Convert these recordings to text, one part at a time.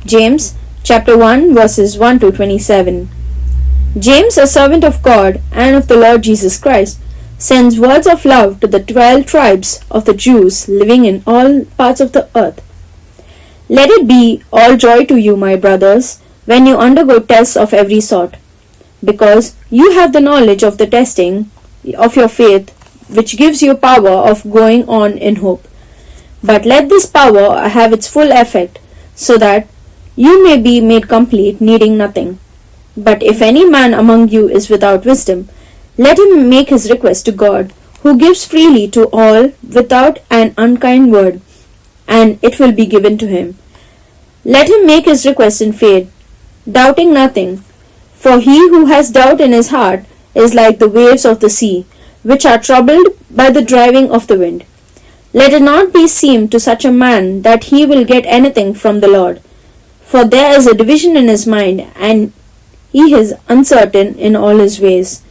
James chapter 1 verses 1 to 27. James, a servant of God and of the Lord Jesus Christ, sends words of love to the 12 tribes of the Jews living in all parts of the earth. Let it be all joy to you, my brothers, when you undergo tests of every sort, because you have the knowledge of the testing of your faith, which gives you power of going on in hope. But let this power have its full effect, so that you may be made complete, needing nothing. But if any man among you is without wisdom, let him make his request to God, who gives freely to all without an unkind word, and it will be given to him. Let him make his request in faith, doubting nothing. For he who has doubt in his heart is like the waves of the sea, which are troubled by the driving of the wind. Let it not be seemed to such a man that he will get anything from the Lord. For there is a division in his mind, and he is uncertain in all his ways.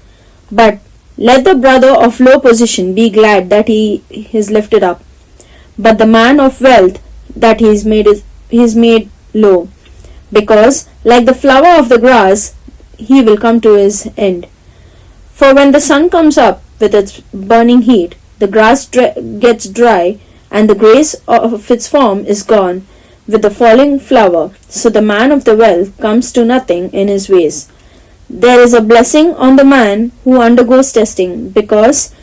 But let the brother of low position be glad that he is lifted up, but the man of wealth that he is made low, because like the flower of the grass he will come to his end. For when the sun comes up with its burning heat, the grass gets dry, and the grace of its form is gone with the falling flower. So the man of the wealth comes to nothing in his ways. There is a blessing on the man who undergoes testing, because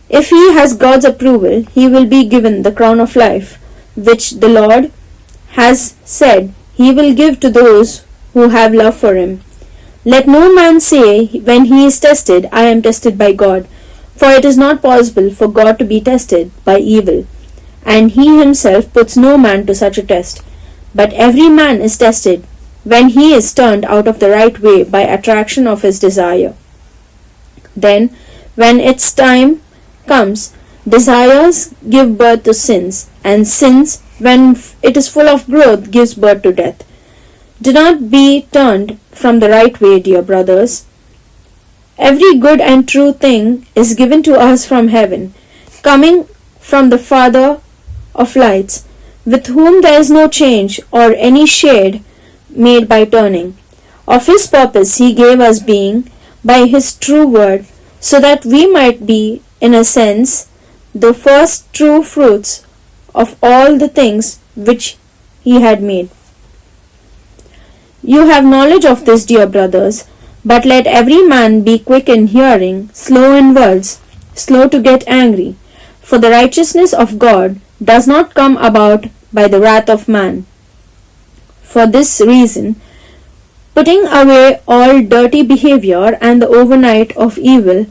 if he has God's approval, he will be given the crown of life, which the Lord has said he will give to those who have love for him. Let no man say when he is tested, I am tested by God, for it is not possible for God to be tested by evil, and he himself puts no man to such a test. But every man is tested when he is turned out of the right way by attraction of his desire. Then, when its time comes, desires give birth to sins, and sins, when it is full of growth, gives birth to death. Do not be turned from the right way, dear brothers. Every good and true thing is given to us from heaven, coming from the Father of lights, with whom there is no change or any shade made by turning. Of his purpose he gave us being by his true word, so that we might be, in a sense, the first true fruits of all the things which he had made. You have knowledge of this, dear brothers, but let every man be quick in hearing, slow in words, slow to get angry, for the righteousness of God does not come about by the wrath of man. For this reason, putting away all dirty behavior and the overnight of evil,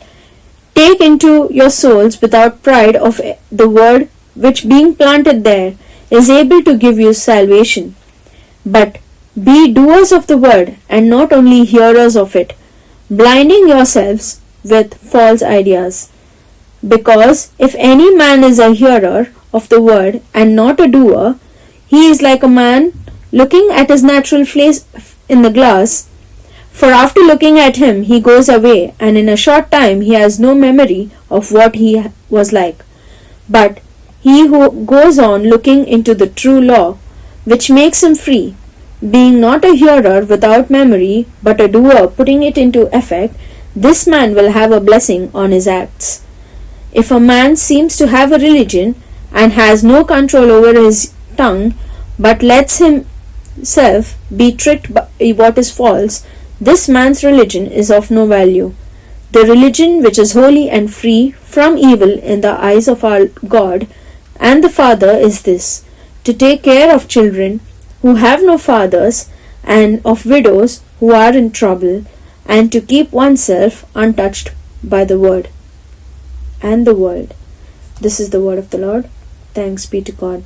take into your souls without pride of the word which being planted there is able to give you salvation. But be doers of the word, and not only hearers of it, blinding yourselves with false ideas. Because if any man is a hearer of the word and not a doer, he is like a man looking at his natural face in the glass. For after looking at him, he goes away, and in a short time he has no memory of what he was like. But he who goes on looking into the true law, which makes him free, being not a hearer without memory, but a doer putting it into effect, this man will have a blessing on his acts. If a man seems to have a religion, and has no control over his tongue, but lets himself be tricked by what is false, this man's religion is of no value. The religion which is holy and free from evil in the eyes of our God and the Father is this: to take care of children who have no fathers, and of widows who are in trouble, and to keep oneself untouched by the word and the world. This is the word of the Lord. Thanks be to God.